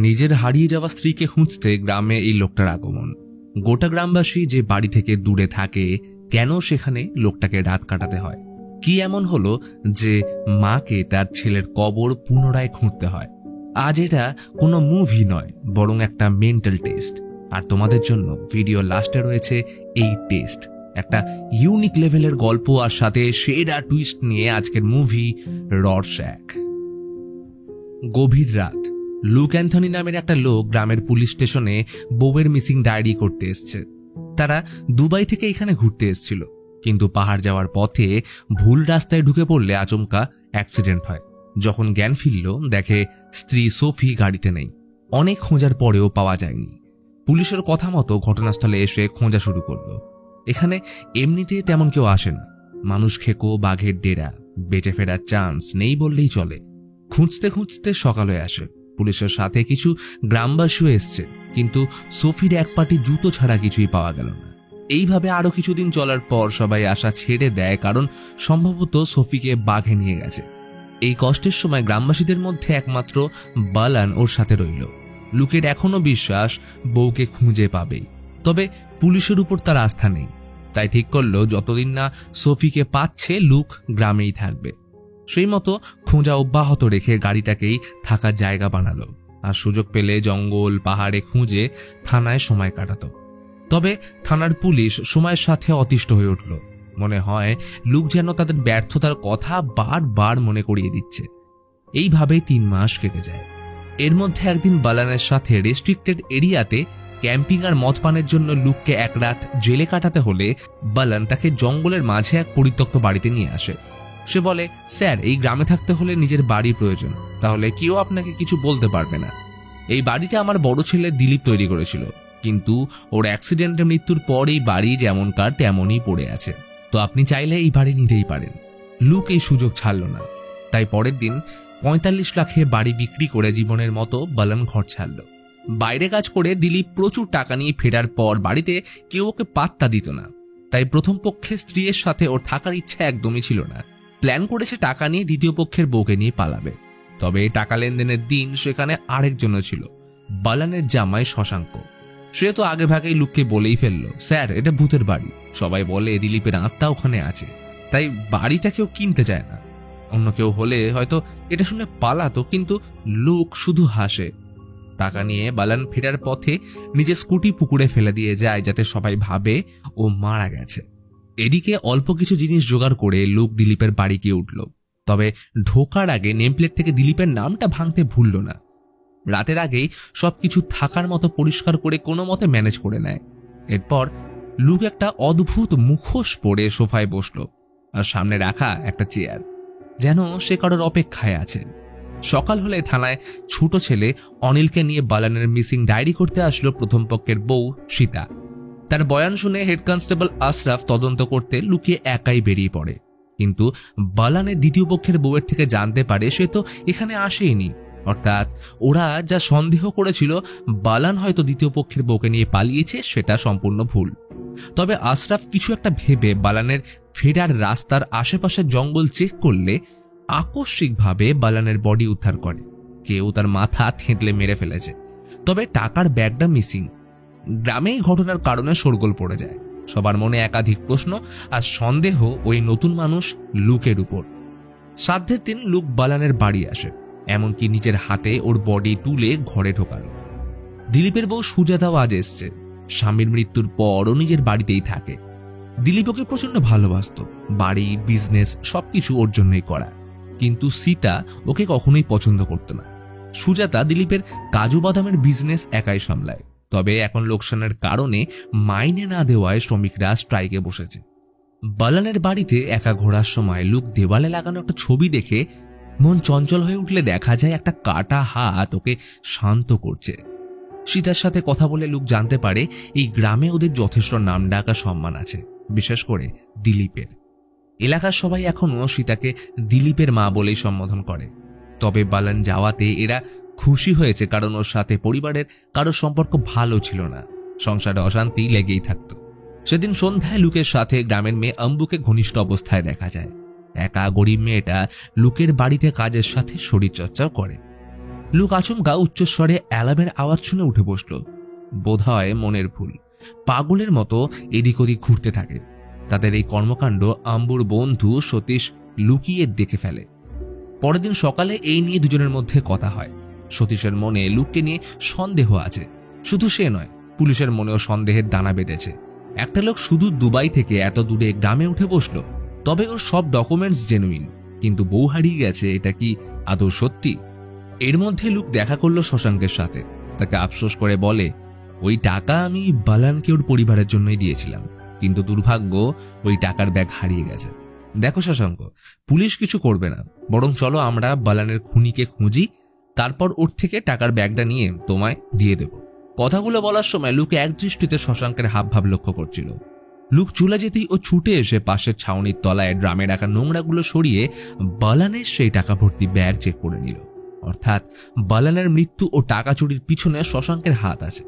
নিজের হারিয়ে যাওয়া স্ত্রীকে খুঁজতে গ্রামে এই লোকটার আগমন। গোটা গ্রামবাসী যে বাড়ি থেকে দূরে থাকে, কেন সেখানে লোকটাকে রাত কাটাতে হয়? কি এমন হলো যে মাকে তার ছেলের কবর পুনরায় খুঁড়তে হয়? আজ এটা কোনো মুভি নয়, বরং একটা মেন্টাল টেস্ট। আর তোমাদের জন্য ভিডিও লাস্টে রয়েছে এই টেস্ট, একটা ইউনিক লেভেলের গল্প আর সাথে সেরা টুইস্ট নিয়ে আজকের মুভি ররশ্যাক। গভীর রাত। লুক অ্যান্থনি নামের একটা লোক গ্রামের পুলিশ স্টেশনে বউয়ের মিসিং ডায়েরি করতে এসছে। তারা দুবাই থেকে এখানে ঘুরতে এসেছিল, কিন্তু পাহাড় যাওয়ার পথে ভুল রাস্তায় ঢুকে পড়লে আচমকা অ্যাক্সিডেন্ট হয়। যখন জ্ঞান ফিরল, দেখে স্ত্রী সোফি গাড়িতে নেই। অনেক খোঁজার পরেও পাওয়া যায়নি। পুলিশের কথা মতো ঘটনাস্থলে এসে খোঁজা শুরু করলো। এখানে এমনিতে তেমন কেউ আসে না। মানুষ খেকো, বাঘের ডেরা, বেঁচে ফেরার চান্স নেই বললেই চলে। খুঁজতে খুঁজতে সকাল হয়ে আসে। পুলিশের সাথে কিছু গ্রামবাসীও এসছে, কিন্তু সোফির এক পাটি জুতো ছাড়া কিছুই পাওয়া গেল না। এইভাবে আরো কিছুদিন চলার পর সবাই আশা ছেড়ে দেয়, কারণ সম্ভবত সোফিকে বাঘে নিয়ে গেছে। এই কষ্টের সময় গ্রামবাসীদের মধ্যে একমাত্র বালান ওর সাথে রইল। লুকের এখনো বিশ্বাস বউকে খুঁজে পাবেই, তবে পুলিশের উপর তার আস্থা নেই। তাই ঠিক করলো যতদিন না সোফিকে পাচ্ছে, লুক গ্রামেই থাকবে। সেই মতো খোঁজা অব্যাহত রেখে গাড়িটাকেই থাকার জায়গা বানালো, আর সুযোগ পেলে জঙ্গল পাহাড়ে খুঁজে থানায় সময় কাটাতো। তবে থানার পুলিশ সময়ের সাথে অতিষ্ঠ হয়ে উঠল। মনে হয় লুক যেন তাদের ব্যর্থতার কথা বারবার মনে করিয়ে দিচ্ছে। এইভাবেই 3 মাস কেটে যায়। এর মধ্যে একদিন বালানের সাথে রেস্ট্রিক্টেড এরিয়াতে ক্যাম্পিং আর মদ পানের জন্য লুককে এক রাত জেলে কাটাতে হলে বালান তাকে জঙ্গলের মাঝে এক পরিত্যক্ত বাড়িতে নিয়ে আসে। সে বলে, স্যার, এই গ্রামে থাকতে হলে নিজের বাড়ি প্রয়োজন, তাহলে কেউ আপনাকে কিছু বলতে পারবে না। এই বাড়িটা আমার বড় ছেলে দিলীপ তৈরি করেছিল, কিন্তু ওর অ্যাক্সিডেন্টে মৃত্যুর পর এই বাড়ি যেমনকার তেমনই পড়ে আছে। তো আপনি চাইলে এই বাড়ি নিতেই পারেন। লুক এই সুযোগ ছাড়ল না। তাই পরের দিন 45 লাখে বাড়ি বিক্রি করে জীবনের মতো বালান ঘর ছাড়ল। বাইরে কাজ করে দিলীপ প্রচুর টাকা নিয়ে ফেরার পর বাড়িতে কেউ ওকে পাত্তা দিত না। তাই প্রথম পক্ষের স্ত্রীর সাথে ওর থাকার ইচ্ছা একদমই ছিল না। প্ল্যান করেছে টাকা নিয়ে দ্বিতীয় পক্ষের বউকে নিয়ে পালাবে। তবে টাকা লেনদেনের দিন সেখানে আরেকজনও ছিল, বালানের জামাই শশাঙ্ক। সে তো আগে ভাগেই লুককে বলেই ফেললো, স্যার, এটা ভূতের বাড়ি। সবাই বলে দিলীপের আত্মা ওখানে আছে, তাই বাড়িটা কেউ কিনতে চায় না। অন্য কেউ হলে হয়তো এটা শুনে পালাতো, কিন্তু লুক শুধু হাসে। টাকা নিয়ে বালান ফেরার পথে নিজের স্কুটি পুকুরে ফেলে দিয়ে যায়, যাতে সবাই ভাবে ও মারা গেছে। এদিকে অল্প কিছু জিনিস জোগাড় করে লুক দিলীপের বাড়ি গিয়ে উঠল। তবে ঢোকার আগে নেমপ্লেট থেকে দিলীপের নামটা ভাঙতে ভুলল না। রাতের আগেই সবকিছু থাকার মতো পরিষ্কার করে কোনো মতে ম্যানেজ করে নেয়। এরপর লুক একটা অদ্ভুত মুখোশ পরে সোফায় বসলো, আর সামনে রাখা একটা চেয়ার, যেন সে কারোর অপেক্ষায় আছে। সকাল হলে থানায় ছোট ছেলে অনিলকে নিয়ে বালানের মিসিং ডায়েরি করতে আসলো প্রথম পক্ষের বউ সীতা। তার বয়ান শুনে হেড কনস্টেবল আশরাফ তদন্ত করতে লুকিয়ে একাই বেরিয়ে পড়ে। কিন্তু বালানের দ্বিতীয় পক্ষের বউয়ের থেকে জানতে পারে সে তো এখানে আসেইনি। অর্থাৎ ওরা যা সন্দেহ করেছিল বালান হয়তো দ্বিতীয় পক্ষের বউকে নিয়ে পালিয়েছে, সেটা সম্পূর্ণ ভুল। তবে আশরাফ কিছু একটা ভেবে বালানের ফেরার রাস্তার আশেপাশের জঙ্গল চেক করলে আকস্মিকভাবে বালানের বডি উদ্ধার করে। কেউ তার মাথা থেঁতলে মেরে ফেলেছে, তবে টাকার ব্যাগটা মিসিং। গ্রামে এই ঘটনার কারণে শোরগোল পড়ে যায়। সবার মনে একাধিক প্রশ্ন আর সন্দেহ ওই নতুন মানুষ লুকের উপর। শ্রাদ্ধের দিন লুক বালানের বাড়ি আসে, এমনকি নিজের হাতে ওর বডি তুলে ঘরে ঢোকালো। দিলীপের বউ সুজাতাও আজ এসছে। স্বামীর মৃত্যুর পরও নিজের বাড়িতেই থাকে। দিলীপ ওকে প্রচন্ড ভালোবাসত, বাড়ি, বিজনেস সবকিছু ওর জন্যই করা। কিন্তু সীতা ওকে কখনোই পছন্দ করত না। সুজাতা দিলীপের কাজু বাদামের বিজনেস একাই সামলায়, তবে এখন লোকসানের কারণে মাইনে না দেওয়ায় শ্রমিকরা স্ট্রাইকে বসেছে। বালানের বাড়িতে একা ঘোরার সময় লুক দেওয়ালে লাগানো একটা ছবি দেখে মন চঞ্চল হয়ে উঠলে দেখা যায় একটা কাটা হাত ওকে শান্ত করছে। সীতার সাথে কথা বলে লুক জানতে পারে এই গ্রামে ওদের যথেষ্ট নাম ডাকা সম্মান আছে, বিশেষ করে দিলীপের। এলাকার সবাই এখনও সীতাকে দিলীপের মা বলেই সম্বোধন করে। তবে বালান যাওয়াতে এরা খুশি হয়েছে, কারণ ওর সাথে পরিবারের কারোর সম্পর্ক ভালো ছিল না। সংসারে অশান্তি লেগেই থাকত। সেদিন সন্ধ্যায় লুকের সাথে গ্রামের মেয়ে আম্বুকে ঘনিষ্ঠ অবস্থায় দেখা যায়। একা গরিব মেয়েটা লুকের বাড়িতে কাজের সাথে শরীরচর্চাও করে। লুক আচমকা উচ্চস্বরে অ্যালার্মের আওয়াজ শুনে উঠে বসল। বোধহয় মনের ভুল, পাগলের মতো এদিক ওদিক ঘুরতে থাকে। তাদের এই কর্মকাণ্ড আম্বুর বন্ধু সতীশ লুকিয়ে দেখে ফেলে। পরের দিন সকালে এই নিয়ে দুজনের মধ্যে কথা হয়। সতীশের মনে লুককে নিয়ে সন্দেহ আছে। শুধু সে নয়, পুলিশের মনেও সন্দেহের দানা বেঁধেছে। একটা লোক শুধু দুবাই থেকে এত দূরে গ্রামে উঠে বসলো, তবে ওর সব ডকুমেন্টস জেনুইন, কিন্তু বউ হারিয়ে গেছে, এটা কি আদৌ সত্যি? এর মধ্যে লুক দেখা করলো শশাঙ্কের সাথে। তাকে আফসোস করে বলে, ওই টাকা আমি বালানকে ওর পরিবারের জন্যই দিয়েছিলাম, কিন্তু দুর্ভাগ্য ওই টাকার ব্যাগ হারিয়ে গেছে। দেখো শশাঙ্ক, পুলিশ কিছু করবে না, বরং চলো আমরা বালানের খুনিকে খুঁজি, তারপর ওর থেকে টাকার ব্যাগটা নিয়ে তোমায় দিয়ে দেব। কথাগুলো বলার সময় লুক একদৃষ্টিতে শশাঙ্কের হাবভাব লক্ষ্য করছিল। লুক চলে যেতেই ও ছুটে এসে পাশের ছাউনির তলায় ড্রামে রাখা নোংরাগুলো সরিয়ে বালানের সেই টাকা ভর্তি ব্যাগ চেক করে নিল। অর্থাৎ বালানের মৃত্যু ও টাকা চুরির পিছনে শশাঙ্কের হাত আছে।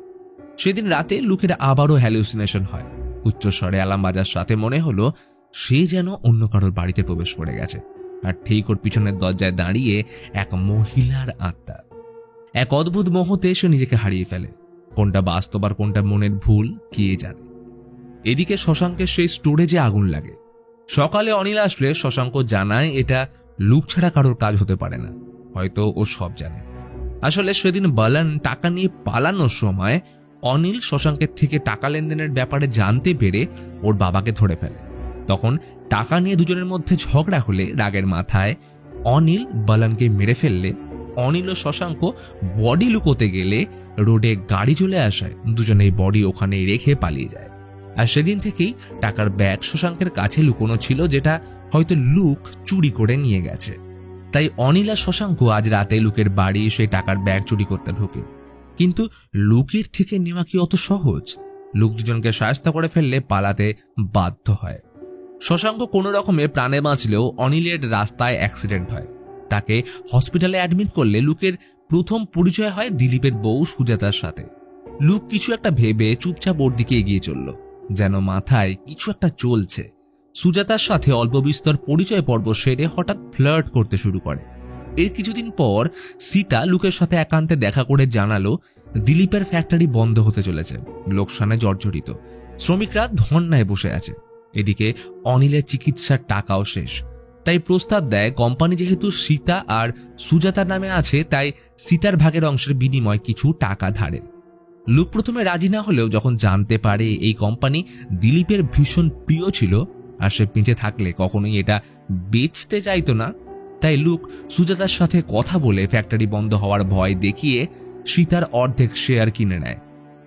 সেদিন রাতে লুকের আবারও হ্যালুসিনেশন হয়। উচ্চস্বরে অ্যালার্ম বাজার সাথে মনে হলো সে যেন অন্য কারোর বাড়িতে প্রবেশ করে গেছে, আর ঠিক ওর পিছনের দরজায় দাঁড়িয়ে এক মহিলার আত্মা। এক অদ্ভুত মোহতে সে নিজেকে হারিয়ে ফেলে। কোনটা বাস্তব আর কোনটা মনের ভুল কে জানে। এদিকে শশাঙ্কের সেই স্টোরেজে আগুন লাগে। সকালে অনিল আসলে শশাঙ্ক জানায় এটা লুক ছাড়া কারোর কাজ হতে পারে না, হয়তো ও সব জানে। আসলে সেদিন বালান টাকা নিয়ে পালানোর সময় অনিল শশাঙ্কের থেকে টাকা লেনদেনের ব্যাপারে জানতে পেরে ওর বাবাকে ধরে ফেলে। তখন টাকা নিয়ে দুজনের মধ্যে ঝগড়া হলে রাগের মাথায় অনিল বালানকে মেরে ফেললে অনিল ও শশাঙ্ক বডি লুকোতে গেলে রোডে গাড়ি চলে আসায় দুজনেই বডি ওখানে রেখে পালিয়ে যায়। আর সেদিন থেকেই টাকার ব্যাগ শশাঙ্কের কাছে লুকোনো ছিল, যেটা হয়তো লুক চুরি করে নিয়ে গেছে। তাই অনিল আর শশাঙ্ক আজ রাতে লুকের বাড়ি সেই টাকার ব্যাগ চুরি করতে ঢোকে। কিন্তু লুকের থেকে নেওয়া কি অত সহজ? লুক দুজনকে শায়েস্তা করে ফেললে পালাতে বাধ্য হয়। শশাঙ্ক কোনো রকমে প্রাণে বাঁচলেও অনিলের রাস্তায় অ্যাক্সিডেন্ট হয়। তাকে হসপিটালে অ্যাডমিট করলে লুকের প্রথম পরিচয় হয় দিলীপের বউ সুজাতার সাথে। লুক কিছু একটা ভেবে চুপচাপ ওর দিকে এগিয়ে চলল, যেন মাথায় কিছু একটা চলছে। সুজাতার সাথে অল্প বিস্তর পরিচয় পর্ব সেরে হঠাৎ ফ্লার্ট করতে শুরু করে। এর কিছুদিন পর সীতা লুকের সাথে একান্তে দেখা করে জানালো দিলীপের ফ্যাক্টরি বন্ধ হতে চলেছে, লোকসানে জর্জরিত, শ্রমিকরা ধর্নায় বসে আছে। এদিকে অনিলের চিকিৎসার টাকাও শেষ। তাই প্রস্তাব দেয় কোম্পানি যেহেতু সীতা আর সুজাতার নামে আছে, তাই সীতার ভাগের অংশের বিনিময় কিছু টাকা ধারে। লুক প্রথমে রাজি না হলেও যখন জানতে পারে এই কোম্পানি দিলীপের ভীষণ প্রিয় ছিল আর সে পিঁচে থাকলে কখনোই এটা বেচতে চাইতো না, তাই লুক সুজাতার সাথে কথা বলে ফ্যাক্টরি বন্ধ হওয়ার ভয় দেখিয়ে সীতার অর্ধেক শেয়ার কিনে নেয়।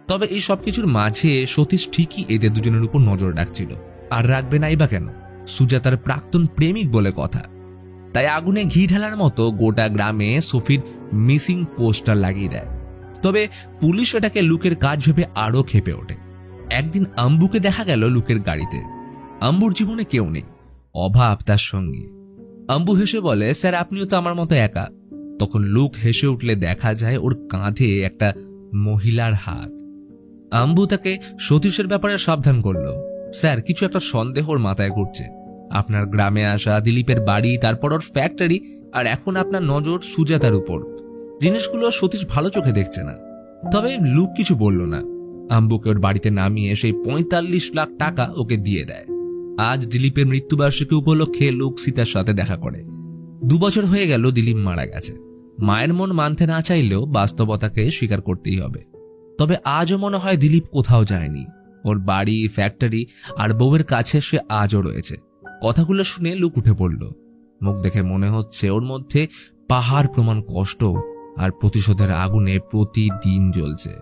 তবে এই সবকিছুর মাঝে সতীশ ঠিকই এদের দুজনের উপর নজর রাখছিল, আর রাখবে নাই বা কেন, সুজাতার প্রাক্তন প্রেমিক বলে কথা। তাই আগুনে ঘি ঢালার মতো গোটা গ্রামে সফির মিসিং পোস্টার লাগিয়ে দেয়। তবে পুলিশ এটাকে লুকের কাজ ভেবে আরো ক্ষেপে ওঠে। একদিন আম্বুকে দেখা গেল লুকের গাড়িতে। আম্বুর জীবনে কেউ নেই, অভাব তার সঙ্গে। আম্বু হেসে বলে, স্যার আপনিও তো আমার মতো একা। তখন লুক হেসে উঠলে দেখা যায় ওর কাঁধে একটা মহিলার হাত। আম্বু তাকে সতীশের ব্যাপারে সাবধান করলো, স্যার কিছু একটা সন্দেহ ওর মাথায় ঘুরছে। আপনার গ্রামে আসা, দিলীপের বাড়ি, তারপর ওর ফ্যাক্টরি, আর এখন আপনার নজর সুজাতার উপর। জিনিসগুলো সতীশ ভালো চোখে দেখছে না। তবে লুক কিছু বলল না। আম্বুকে ওর বাড়িতে নামিয়ে সেই 45 লাখ টাকা ওকে দিয়ে দেয়। আজ দিলীপের মৃত্যুবার্ষিকী উপলক্ষে লুক সীতার সাথে দেখা করে। 2 বছর হয়ে গেল দিলীপ মারা গেছে। মায়ের মন মানতে না চাইলেও বাস্তবতাকে স্বীকার করতেই হবে। তবে আজও মনে হয় দিলীপ কোথাও যায়নি। ওর বাড়ি, ফ্যাক্টরি আর বউয়ের কাছে সে আজও রয়েছে। কথাগুলো শুনে লুক উঠে পড়ল। মুখ দেখে মনে হচ্ছে ওর মধ্যে পাহাড় প্রমাণ কষ্ট আর প্রতিশোধের আগুনে প্রতিদিন জ্বলছে।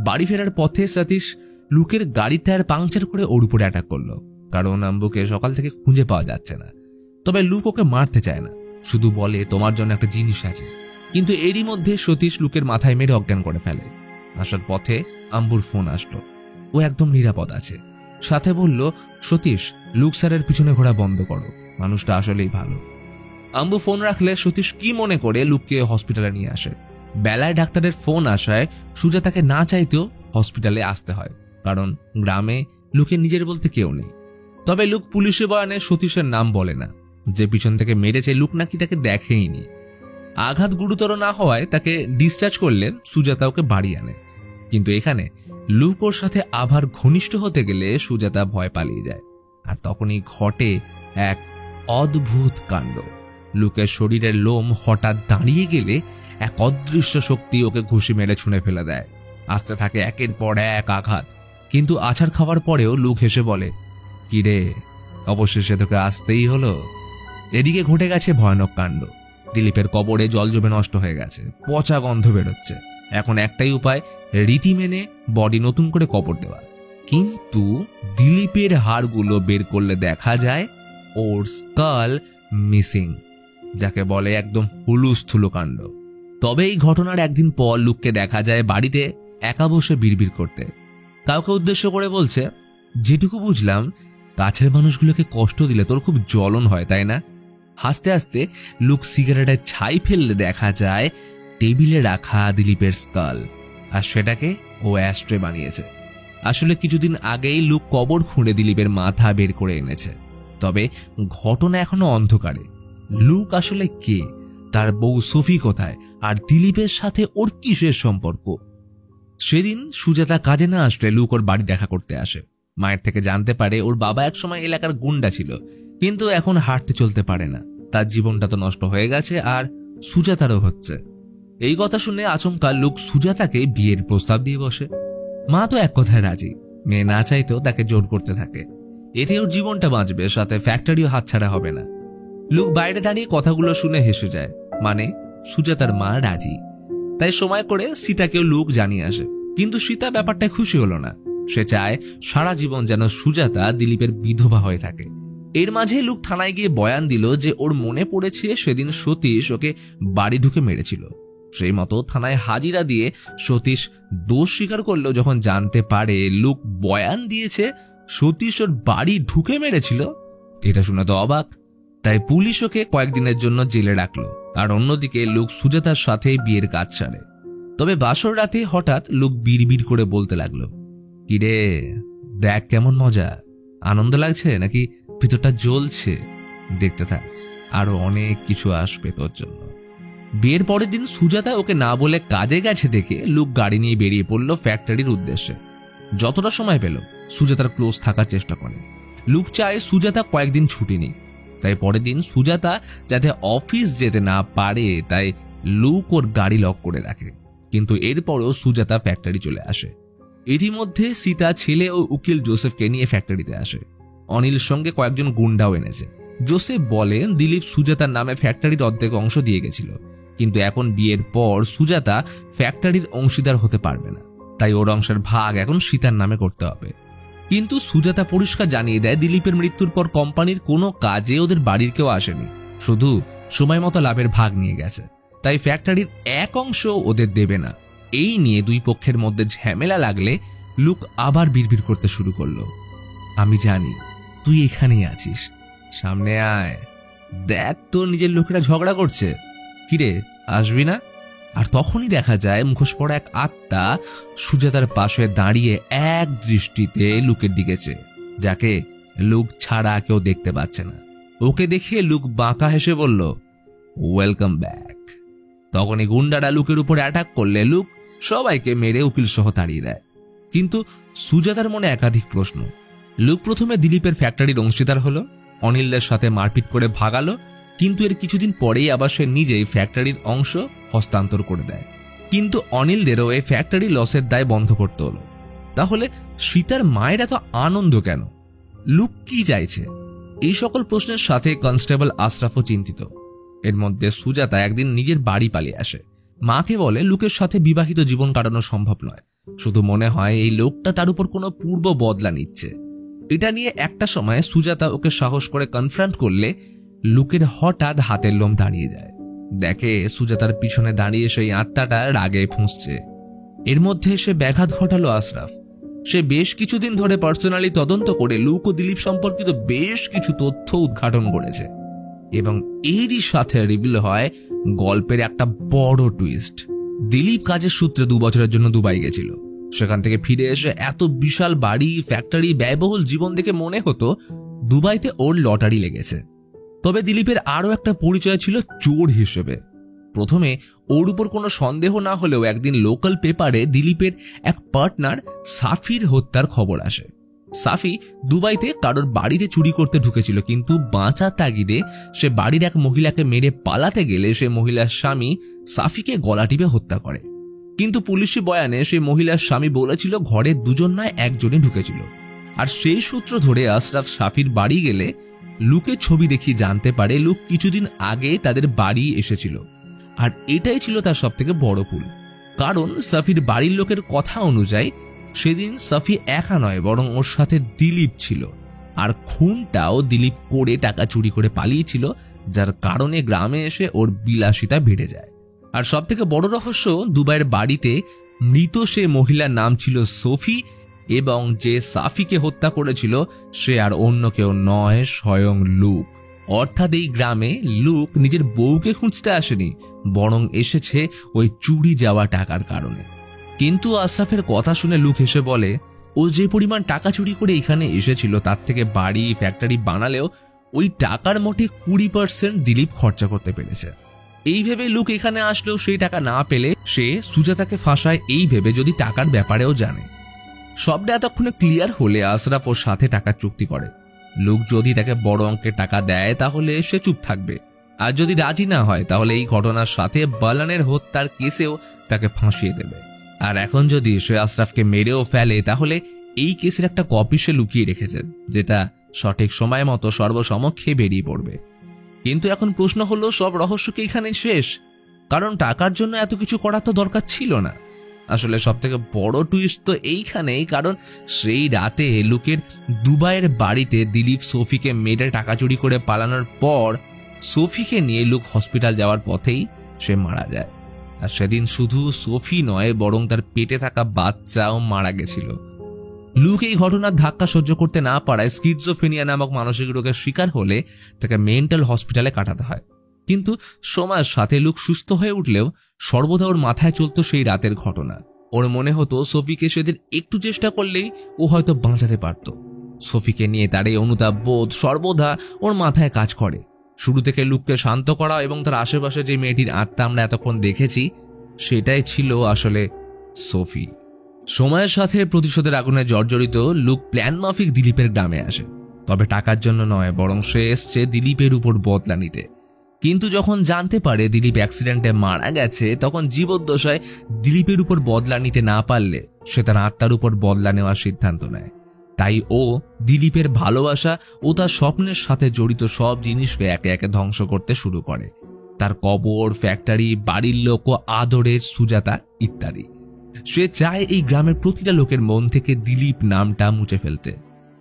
বাড়ি ফেরার পথে সতীশ লুকের গাড়ির টায়ার পাংচার করে ওর উপরে অ্যাটাক করলো, কারণ আম্বুকে সকাল থেকে খুঁজে পাওয়া যাচ্ছে না। তবে লুক ওকে মারতে চায় না, শুধু বলে তোমার জন্য একটা জিনিস আছে। কিন্তু এরই মধ্যে সতীশ লুকের মাথায় মেরে অজ্ঞান করে ফেলে। আসার পথে আম্বুর ফোন আসলো। ও একদম নিরাপদ আছে। সাথে বলল, সতীশ লুক স্যারের পিছনে ঘোরা বন্ধ করো, মানুষটা আসলেই ভালো। আম্বু ফোন রাখলে সতীশ কি মনে করে লুককে হসপিটালে নিয়ে আসে। বেলায় ডাক্তারের ফোন আসায় সুজাতাকে না চাইতেও হসপিটালে আসতে হয়, কারণ গ্রামে লুকের নিজের বলতে কেউ নেই। তবে লুক পুলিশে বয়ানে সতীশের নাম বলে না। যে পিছন থেকে মেরেছে লুক নাকি তাকে দেখেইনি। আঘাত গুরুতর না হওয়ায় তাকে ডিসচার্জ করলে সুজাতা ওকে বাড়ি আনে। কিন্তু এখানে লুক ওর সাথে আবার ঘনিষ্ঠ হতে গেলে সুজাতা ভয় পালিয়ে যায়। আর তখনই ঘটে এক অদ্ভুত কাণ্ড। লুকের শরীরের লোম হঠাৎ দাঁড়িয়ে গেলে এক অদৃশ্য শক্তি ওকে ঘুষি মেরে ছুঁড়ে ফেলে দেয়। আসতে থাকে একের পর এক আঘাত, কিন্তু আছাড় খাওয়ার পরেও লুক হেসে বলে, কিরে, অবশেষে তোকে আসতেই হলো। এদিকে ঘটে গেছে ভয়ানক কাণ্ড। দিলীপের কবরে জল জমে নষ্ট হয়ে গেছে, পচা গন্ধ বেরোচ্ছে। এখন একটাই উপায়, রীতি মেনে বডি নতুন করে কবর দেওয়া। কিন্তু দিলীপের হাড়গুলো বের করলে দেখা যায় ওর স্কাল মিসিং, যাকে বলে একদম হুলুস্থুলু কাণ্ড। তবে এই ঘটনার একদিন পর লুককে দেখা যায় বাড়িতে একা বসে বিড়বিড় করতে। কাউকে উদ্দেশ্য করে বলছে, যেটুকু বুঝলাম কাছের মানুষগুলোকে কষ্ট দিলে তোর খুব জ্বলন হয়, তাই না? হাসতে হাসতে লুক সিগারেটের ছাই ফেললে দেখা যায় টেবিলে রাখা দিলীপের স্কাল, আর সেটাকে ও অ্যাস্ট্রে বানিয়েছে। আসলে কিছুদিন আগেই লুক কবর খুঁড়ে দিলীপের মাথা বের করে এনেছে। তবে ঘটনা এখনো অন্ধকারে। লুক আসলে কে, তার বউ সোফি কোথায়, আর দিলীপের সাথে ওর কিসের সম্পর্ক? সেদিন সুজাতা কাজে না আসলে লুক ওর বাড়ি দেখা করতে আসে। মায়ের থেকে জানতে পারে ওর বাবা একসময় এলাকার গুন্ডা ছিল, কিন্তু এখন হাঁটতে চলতে পারে না। তার জীবনটা তো নষ্ট হয়ে গেছে, আর সুজাতারও হচ্ছে। এই কথা শুনে আচমকা লুক সুজাতাকে বিয়ের প্রস্তাব দিয়ে বসে। মা তো এক কথায় রাজি, মেয়ে না চাইতেও তাকে জোর করতে থাকে। এতে ওর জীবনটা বাঁচবে, সাথে ফ্যাক্টরিও হাতছাড়া হবে না। লুক বাইরে দাঁড়িয়ে কথাগুলো শুনে হেসে যায়, মানে সুজাতার মা রাজি। তাই সময় করে সীতাকেও লুক জানিয়ে আসে, কিন্তু সীতা ব্যাপারটায় খুশি হলো না। সে চায় সারা জীবন যেন সুজাতা দিলীপের বিধবা হয়ে থাকে। এর মাঝে লুক থানায় গিয়ে বয়ান দিল যে ওর মনে পড়েছে সেদিন সতীশ ওকে বাড়ি ঢুকে মেরেছিল। সেই মতো থানায় হাজিরা দিয়ে সতীশ দোষ স্বীকার করলেও যখন জানতে পারে লুক বয়ান দিয়েছে সতীশ ওর বাড়ি ঢুকে মেরেছিল, এটা শুনে তো অবাক। তাই পুলিশ ওকে কয়েকদিনের জন্য জেলে রাখলো। আর অন্যদিকে লুক সুজাতার সাথে বিয়ের কাজ সারে। তবে বাসর রাতে হঠাৎ লুক বিড়বিড় করে বলতে লাগলো, কিরে, দেখ কেমন মজা, আনন্দ লাগছে নাকি ভিতরটা জ্বলছে? দেখতে থাক, আরো অনেক কিছু আসবে তোর জন্য। বিয়ের পরের দিন সুজাতা ওকে না বলে কাজে গেছে দেখে লুক গাড়ি নিয়ে বেরিয়ে পড়লো ফ্যাক্টরির উদ্দেশ্যে। যতটা সময় পেল সুজাতার ক্লোজ থাকার চেষ্টা করে। লুক চায় সুজাতা কয়েকদিন ছুটি নেই, তাই পরের দিন সুজাতা যাতে অফিস যেতে না পারে তাই লুক ওর গাড়ি লক করে রাখে। কিন্তু এরপরও সুজাতা ফ্যাক্টরি চলে আসে। ইতিমধ্যে সীতা ছেলে ও উকিল জোসেফকে নিয়ে ফ্যাক্টরিতে আসে। অনিল সঙ্গে কয়েকজন গুন্ডাও এনেছে। জোসেফ বলেন দিলীপ সুজাতার নামে ফ্যাক্টরির অর্ধেক অংশ দিয়ে গেছিল, কিন্তু এখন বিয়ের পর সুজাতা ফ্যাক্টরির অংশীদার হতে পারবে না, তাই ওর অংশের ভাগ এখন সীতার নামে করতে হবে। কিন্তু সুজাতা পরিষ্কার জানিয়ে দেয় দিলীপের মৃত্যুর পর কোম্পানির কোনো কাজে ওদের বাড়ির কেউ আসেনি, শুধু সময় মতো লাভের ভাগ নিয়ে গেছে, তাই ফ্যাক্টরির এক অংশ ওদের দেবে না। এই নিয়ে দুই পক্ষের মধ্যে ঝামেলা লাগলে লুক আবার বিড়বিড় করতে শুরু করলো, আমি জানি তুই এখানেই আছিস, সামনে আয়, দেখ তোর নিজের লোকেরা ঝগড়া করছে, কিরে আসবি না? আর তখনই দেখা যায় মুখোশ পড়া এক আত্মা সুজাতার পাশে দাঁড়িয়ে এক দৃষ্টিতে লুকের দিকে চেয়ে, যাকে লুক ছাড়া কেউ দেখতে পাচ্ছে না। ওকে দেখে লুক বাঁকা হেসে বলল, ওয়েলকাম ব্যাক। তখনই গুন্ডারা লুকের উপরে অ্যাটাক করলে লুক সবাইকে মেরে উকিল সহ তাড়িয়ে দেয়। কিন্তু সুজাতার মনে একাধিক প্রশ্ন। লুক প্রথমে দিলীপের ফ্যাক্টরির অংশীদার হলো, অনিলদের সাথে মারপিট করে ভাগালো, কিন্তু এর কিছুদিন পরেই আবার সে নিজেই ফ্যাক্টরির অংশ হস্তান্তর করে দেয়। কিন্তু অনিলদেরও এই ফ্যাক্টরি লসের দায় বন্ধ করতে হলো। তাহলে সীতার মায়ের এত আনন্দ কেন? লুক কি চাইছে? এই সকল প্রশ্নের সাথে কনস্টেবল আশরাফও চিন্তিত। এর মধ্যে সুজাতা একদিন নিজের বাড়ি পালিয়ে আসে। মাকে বলে লুকের সাথে বিবাহিত জীবন কাটানো সম্ভব নয়, শুধু মনে হয় এই লোকটা তার উপর কোনো পূর্ব বদলা নিচ্ছে। এটা নিয়ে একটা সময় সুজাতা ওকে সাহস করে কনফ্রন্ট করলে লুকের হঠাৎ হাতের লোম দাঁড়িয়ে যায়। দেখে সুজাতার পিছনে দাঁড়িয়ে সেই আত্মাটা রাগে ফুঁসছে। এর মধ্যে সে ব্যাঘাত ঘটালো আশরাফ। সে বেশ কিছুদিন ধরে পার্সোনালি তদন্ত করে লুক ও দিলীপ সম্পর্কিত বেশ কিছু তথ্য উদ্ঘাটন করেছে, এবং এরই সাথে রিভিল হয় গল্পের একটা বড় টুইস্ট। দিলীপ কাজের সূত্রে 2 বছরের জন্য দুবাই গেছিল। সেখান থেকে ফিরে এসে এত বিশাল বাড়ি, ফ্যাক্টরি, ব্যয়বহুল জীবন দেখে মনে হতো দুবাইতে ওর লটারি লেগেছে। তবে দিলীপের আরো একটা পরিচয় ছিল চোর হিসেবে। প্রথমে ওর উপর কোনো সন্দেহ না হলেও একদিন লোকাল পেপারে দিলীপের এক পার্টনার সাফির হত্যার খবর আসে। সাফি দুবাইতে কারোর বাড়িতে চুরি করতে ঢুকেছিল, কিন্তু বাঁচার তাগিদে সে বাড়ির এক মহিলাকে মেরে পালাতে গেলে সে মহিলার স্বামী সাফিকে গলা টিপে হত্যা করে। কিন্তু পুলিশি বয়ানে সেই মহিলার স্বামী বলেছিল ঘরে দুজন নয় একজনই ঢুকেছিল। আর সেই সূত্র ধরে আশরাফ সাফির বাড়ি গেলে লুকের ছবি দেখিয়ে জানতে পারে লুক কিছুদিন আগে তাদের বাড়ি এসেছিল। আর এটাই ছিল তার সবথেকে বড় ভুল, কারণ সাফির বাড়ির লোকের কথা অনুযায়ী সেদিন সাফি একা নয় বরং ওর সাথে দিলীপ ছিল। আর খুনটাও দিলীপ করে টাকা চুরি করে পালিয়েছিল, যার কারণে গ্রামে এসে ওর বিলাসিতা বেড়ে যায়। আর সবথেকে বড় রহস্য, দুবাইয়ের বাড়িতে মৃত সে মহিলার নাম ছিল সোফি, এবং যে সাফিকে হত্যা করেছিল সে আর অন্য কেউ নয়, স্বয়ং লুক। অর্থাৎ এই গ্রামে লুক নিজের বউকে খুঁজতে আসেনি, বরং এসেছে ওই চুরি যাওয়া টাকার কারণে। কিন্তু আশরাফের কথা শুনে লুক হেসে বলে ও যে পরিমাণ টাকা চুরি করে এখানে এসেছিল তার থেকে বাড়ি ফ্যাক্টরি বানালেও ওই টাকার মোটে 20% দিলীপ খরচা করতে পেরেছে। এই ভেবে লুক এখানে আসলেও সেই টাকা না পেলে সে সুজাতাকে ফাঁসায় এই ভেবে যদি টাকার ব্যাপারেও জানে। সবটা এতক্ষণে ক্লিয়ার হলে আশরাফ ওর সাথে টাকার চুক্তি করে। লুক যদি তাকে বড় অঙ্কের টাকা দেয় তাহলে সে চুপ থাকবে, আর যদি রাজি না হয় তাহলে এই ঘটনার সাথে বালানের হত্যার কেসেও তাকে ফাঁসিয়ে দেবে। আর এখন যদি সে আশরাফকে মেরেও ফেলে তাহলে এই কেসের একটা কপি সে লুকিয়ে রেখেছে, যেটা সঠিক সময় মতো সর্বসমক্ষে বেরিয়ে পড়বে। কিন্তু এখন প্রশ্ন হলো, সব রহস্য কি এখানে শেষ? কারণ টাকার জন্য এত কিছু করার তো দরকার ছিল না। আসলে সব থেকে বড় টুইস্ট তো এইখানেই, কারণ সেই রাতে লুকের দুবাইয়ের বাড়িতে দিলীপ সোফিকে মেরে টাকা চুরি করে পালানোর পর সোফিকে নিয়ে লুক হসপিটাল যাওয়ার পথেই সে মারা যায়। আর সেদিন শুধু সোফি নয় বরং তার পেটে থাকা বাচ্চাও মারা গেছিল। লুক এই ঘটনার ধাক্কা সহ্য করতে না পারায় স্কিজোফ্রেনিয়া নামক মানসিক রোগের শিকার হলে তাকে মেন্টাল হসপিটালে কাটাতে হয়। কিন্তু সময়ের সাথে লুক সুস্থ হয়ে উঠলেও সর্বদা ওর মাথায় চলতো সেই রাতের ঘটনা। ওর মনে হতো সোফিকে সেদিন একটু চেষ্টা করলেই ও হয়তো বাঁচাতে পারত। সোফিকে নিয়ে তার এই অনুতাপ বোধ সর্বদা ওর মাথায় কাজ করে। শুরু থেকে লুককে শান্ত করা এবং তার আশেপাশে যে মেয়েটির আত্মা আমরা এতক্ষণ দেখেছি সেটাই ছিল আসলে সোফি। সময়ের সাথে প্রতিশোধের আগুনে জর্জরিত লুক প্ল্যান মাফিক দিলীপের গ্রামে আসে, তবে টাকার জন্য নয় বরং সে এসছে দিলীপের উপর বদলা নিতে। কিন্তু যখন জানতে পারে দিলীপ অ্যাক্সিডেন্টে মারা গেছে তখন জীবদ্দশায় দিলীপের উপর বদলা নিতে না পারলে সে তার আত্মার উপর বদলা নেওয়ার সিদ্ধান্ত নেয়। তাই ও দিলীপের ভালোবাসা ও তার স্বপ্নের সাথে জড়িত সব জিনিসকে একে একে ধ্বংস করতে শুরু করে, তার কবর, ফ্যাক্টরি, বাড়ির লোক ও আদরের সুজাতা ইত্যাদি। সে চায় এই গ্রামের প্রতিটা লোকের মন থেকে দিলীপ নামটা মুছে ফেলতে,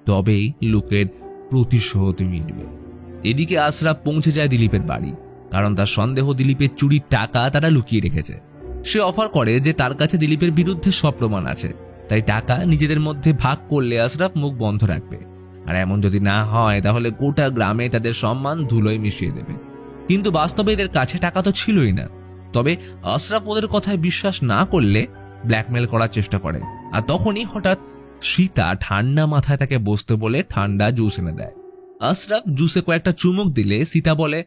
তবেই লোকের প্রতিশোধ মিলবে। এদিকে আশরাফ পৌঁছে যায় দিলীপের বাড়ি, কারণ তার সন্দেহ দিলীপের চুরির টাকা তারা লুকিয়ে রেখেছে। সে অফার করে যে তার কাছে দিলীপের বিরুদ্ধে সব প্রমাণ আছে, তাই টাকা নিজেদের মধ্যে ভাগ করলে আশরাফ মুখ বন্ধ রাখবে, আর এমন যদি না হয় তাহলে গোটা গ্রামে তাদের সম্মান ধুলোয় মিশিয়ে দেবে। কিন্তু বাস্তবে এদের কাছে টাকা তো ছিলই না। তবে আশরাফ ওদের কথায় বিশ্বাস না করলে ব্ল্যাকমেল করার চেষ্টা করে। আর তখনই হঠাৎ সীতা ঠান্ডা মাথায় তাকে বসতে বলে ঠান্ডা জুস এনে দেয়। আশরাফ জুসে কয়েকটা চুমুক দিলে সীতা বলে,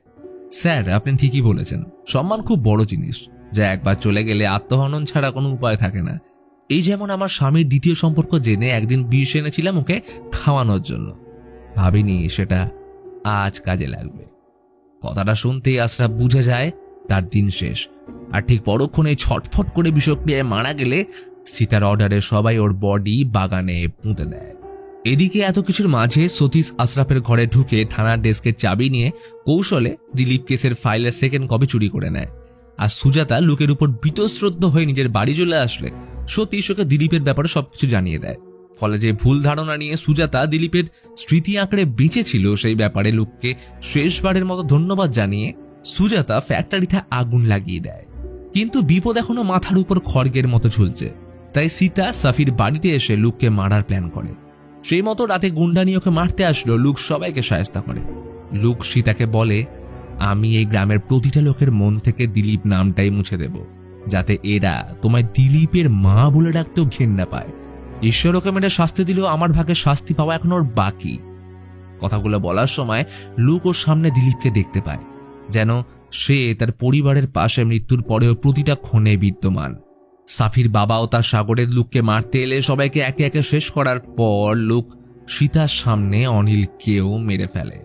স্যার আপনি ঠিকই বলেছেন, সম্মান খুব বড় জিনিস, যা একবার চলে গেলে আত্মহনন ছাড়া কোনো উপায় থাকে না। এই যেমন আমার স্বামীর দ্বিতীয় সম্পর্ক জেনে একদিন বিষ এনেছিলাম ওকে খাওয়ানোর জন্য, ভাবিনি সেটা আজ কাজে লাগবে। কথাটা শুনতেই আশরাফ বুঝে যায় তার দিন শেষ। আর ঠিক পরক্ষণে ছটফট করে বিষক্রিয়ায় মারা গেলে সীতার অর্ডারে সবাই ওর বডি বাগানে পুঁতে দেয়। এদিকে এত কিছুর মাঝে সতীশ আশরাফের ঘরে ঢুকে থানার ডেস্কের চাবি নিয়ে কৌশলে দিলীপ কেসের ফাইলের সেকেন্ড কপি চুরি করে নেয়। আর সুজাতা লোকের উপর বীতশ্রদ্ধ হয়ে নিজের বাড়ি চলে আসলে সতীশ ওকে দিলীপের ব্যাপারে সবকিছু জানিয়ে দেয়। ফলে যে ভুল ধারণা নিয়ে সুজাতা দিলীপের স্মৃতি আঁকড়ে বেঁচেছিল সেই ব্যাপারে লোককে শেষবারের মতো ধন্যবাদ জানিয়ে সুজাতা ফ্যাক্টরিতে আগুন লাগিয়ে দেয়। কিন্তু বিপদ এখনো মাথার উপর খড়গের মতো ঝুলছে, তাই সীতা সাফির বাড়িতে এসে লুককে মারার প্ল্যান করে। সেই মতো রাতে গুন্ডা নিয়ে ওকে মারতে আসলো। লুক সবাইকে সায়স্তা করে। লুক সীতাকে বলে, আমি এই গ্রামের প্রতিটা লোকের মন থেকে দিলীপ নামটাই মুছে দেব, যাতে এরা তোমায় দিলীপের মা বলে ডাকতেও ঘেন্না পায়। ঈশ্বর ওকে মেরে শাস্তি দিলেও আমার ভাগে শাস্তি পাওয়া এখন ওর বাকি। কথাগুলো বলার সময় লুক ওর সামনে দিলীপকে দেখতে পায়, যেন সে তার পরিবারের পাশে মৃত্যুর পরেও প্রতিটা ক্ষণে বিদ্যমান। সাফির বাবাও তার সাগরের লুককে মারতে এলে সবাইকে একে একে শেষ করার পর লুক সীতার সামনে অনিলকেও মেরে ফেলে।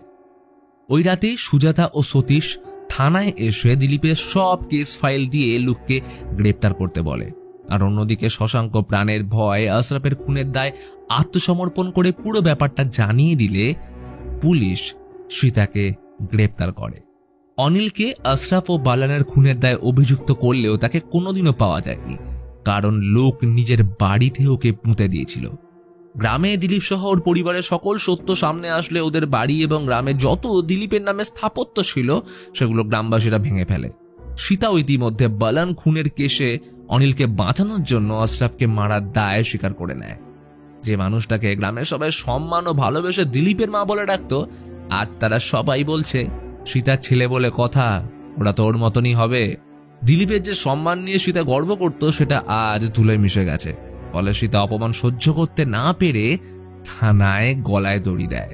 ওই রাতে সুজাতা ও সতীশ থানায় এসে দিলীপের সব কেস ফাইল দিয়ে লুককে গ্রেপ্তার করতে বলে। আর অন্যদিকে শশাঙ্ক প্রাণের ভয় আশরাফের খুনের দায় আত্মসমর্পণ করে পুরো ব্যাপারটা জানিয়ে দিলে পুলিশ সীতাকে গ্রেপ্তার করে। অনিলকে আশরাফ ও বালানের খুনের দায়ে অভিযুক্ত করলেও তাকে কোনোদিনও পাওয়া যায়নি, কারণ লোক নিজের বাড়িতে ওকে পুঁতে দিয়েছিল। গ্রামে দিলীপ সহ ওর পরিবারের সকল সত্য সামনে আসলে ওদের বাড়ি এবং গ্রামে যত দিলীপের নামে স্থাপত্য ছিল সেগুলো গ্রামবাসীরা ভেঙে ফেলে। সীতাও ইতিমধ্যে বালান খুনের কেসে অনিলকে বাঁচানোর জন্য আশরাফকে মারার দায় স্বীকার করে নেয়। যে মানুষটাকে গ্রামের সবাই সম্মান ও ভালোবেসে দিলীপের মা বলে ডাকত, আজ তারা সবাই বলছে সীতার ছেলে বলে কথা, ওরা তো ওর মতনই হবে। দিলীপের যে সম্মান নিয়ে সীতা গর্ব করত সেটা আজ ধুলোয় মিশে গেছে। ফলে সীতা অপমান সহ্য করতে না পেরে থানায় গলায় দড়ি দেয়।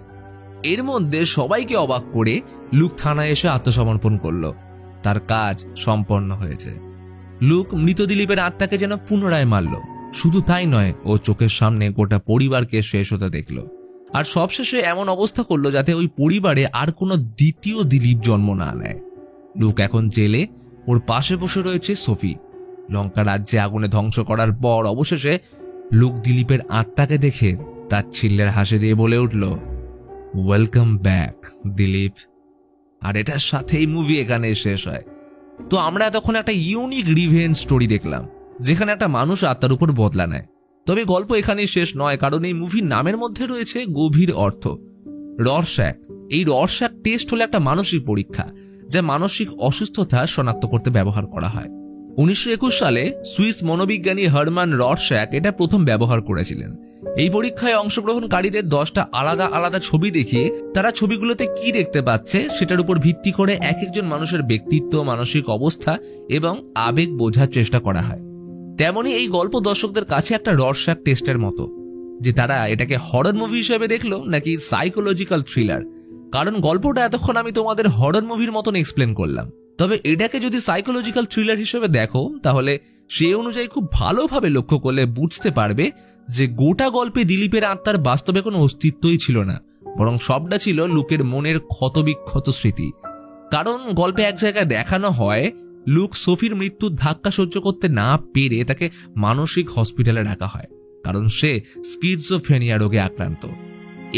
এর মধ্যে সবাইকে অবাক করে লুক থানায় এসে আত্মসমর্পণ করল। তার কাজ সম্পন্ন হয়েছে। লুক মৃত দিলীপের আত্মাকে যেন পুনরায় মারল। শুধু তাই নয়, ও চোখের সামনে গোটা পরিবারকে শেষ হতে দেখল। আর সবশেষে এমন অবস্থা করলো যাতে ওই পরিবারে আর কোনো দ্বিতীয় দিলীপ জন্ম না নেয়। লুক এখন জেলে, ওর পাশে বসে রয়েছে সোফি। লঙ্কা রাজ্যে আগুনে ধ্বংস করার পর অবশেষে লুক দিলীপের আত্মাকে দেখে তার ছিল্লের হাসি দিয়ে বলে উঠল, ওয়েলকাম ব্যাক দিলীপ। আর এটার সাথেই মুভি এখানে শেষ হয়। তো আমরা এতক্ষণ একটা ইউনিক রিভেঞ্জ স্টোরি দেখলাম, যেখানে একটা মানুষ আত্মার উপর বদলা নেয়। তবে গল্প এখানেই শেষ নয়, কারণ এই মুভির নামের মধ্যে রয়েছে গভীর অর্থ। ররশ্যাক, এই ররশ্যাক টেস্ট হলো একটা মানসিক পরীক্ষা যা মানসিক অসুস্থতা শনাক্ত করতে ব্যবহার করা হয়। 1921 সালে সুইস মনোবিজ্ঞানী হারমান ররশ্যাক এটা প্রথম ব্যবহার করেছিলেন। এই পরীক্ষায় অংশগ্রহণকারীদের 10টা আলাদা আলাদা ছবি দেখিয়ে তারা ছবিগুলোতে কি দেখতে পাচ্ছে সেটার উপর ভিত্তি করে এক একজন মানুষের ব্যক্তিত্ব, মানসিক অবস্থা এবং আবেগ বোঝার চেষ্টা করা হয়। তেমনি এই গল্প দর্শকদের কাছে একটা ররশ্যাক টেস্টের মতো, যে তারা এটাকে হরর মুভি হিসেবে দেখলো নাকি সাইকোলজিক্যাল থ্রিলার। কারণ গল্পটা এতক্ষণ আমি তোমাদের হরর মুভির মতন এক্সপ্লেন করলাম, তবে এটাকে যদি সাইকোলজিক্যাল থ্রিলার হিসেবে দেখো তাহলে সে অনুযায়ী খুব ভালোভাবে লক্ষ্য করলে বুঝতে পারবে যে গোটা গল্পে দিলীপের আত্মার বাস্তবে কোনো অস্তিত্বই ছিল না, বরং সবটা ছিল লুকের মনের ক্ষতবিক্ষত স্মৃতি। কারণ গল্পে এক জায়গায় দেখানো হয় লুক সোফির মৃত্যুর ধাক্কা সহ্য করতে না পেরে তাকে মানসিক হসপিটালে রাখা হয়, কারণ সে স্কিজোফ্রেনিয়া রোগে আক্রান্ত।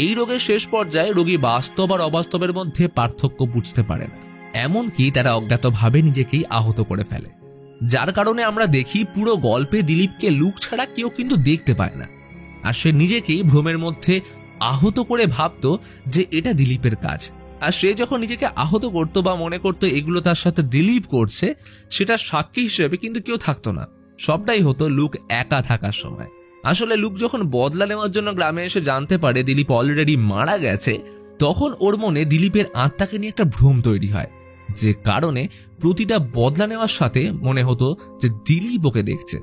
এই রোগের শেষ পর্যায়ে রোগী বাস্তব আর অবাস্তবের মধ্যে পার্থক্য বুঝতে পারে না, এমনকি তারা অজ্ঞাতভাবে নিজেকেই আহত করে ফেলে। যার কারণে আমরা দেখি পুরো গল্পে দিলীপকে লুক ছাড়া কেউ কিন্তু দেখতে পায় না, আর সে নিজেকেই ভ্রমের মধ্যে আহত করে ভাবতো যে এটা দিলীপের কাজ। আর সে যখন নিজেকে আহত করতো বা মনে করতো এগুলো তার সাথে দিলীপ করছে, সেটা সাক্ষী হিসেবে কিন্তু কেউ থাকতো না। সবটাই হতো লুক একা থাকার সময়। আসলে লুক যখন বদলা নেওয়ার জন্য গ্রামে এসে জানতে পারে দিলীপ অলরেডি মারা গেছে, তখন ওর মনে দিলীপের আত্মাকে নিয়ে একটা ভ্রম তৈরি হয়, যে কারণে প্রতিটা বদলা নেওয়ার সাথে মনে হতো যে দিলীপ ওকে দেখছে।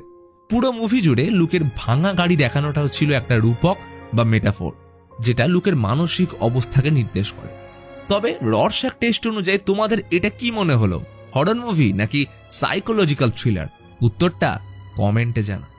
পুরো মুভি জুড়ে লুকের ভাঙা গাড়ি দেখানোটাও ছিল একটা রূপক বা মেটাফোর, যেটা লুকের মানসিক অবস্থাকে নির্দেশ করে। তবে ররশ্যাক টেস্ট অনুযায়ী তোমাদের এটা কি মনে হলো, হরর মুভি নাকি সাইকোলজিক্যাল থ্রিলার? উত্তরটা কমেন্টে জানাও।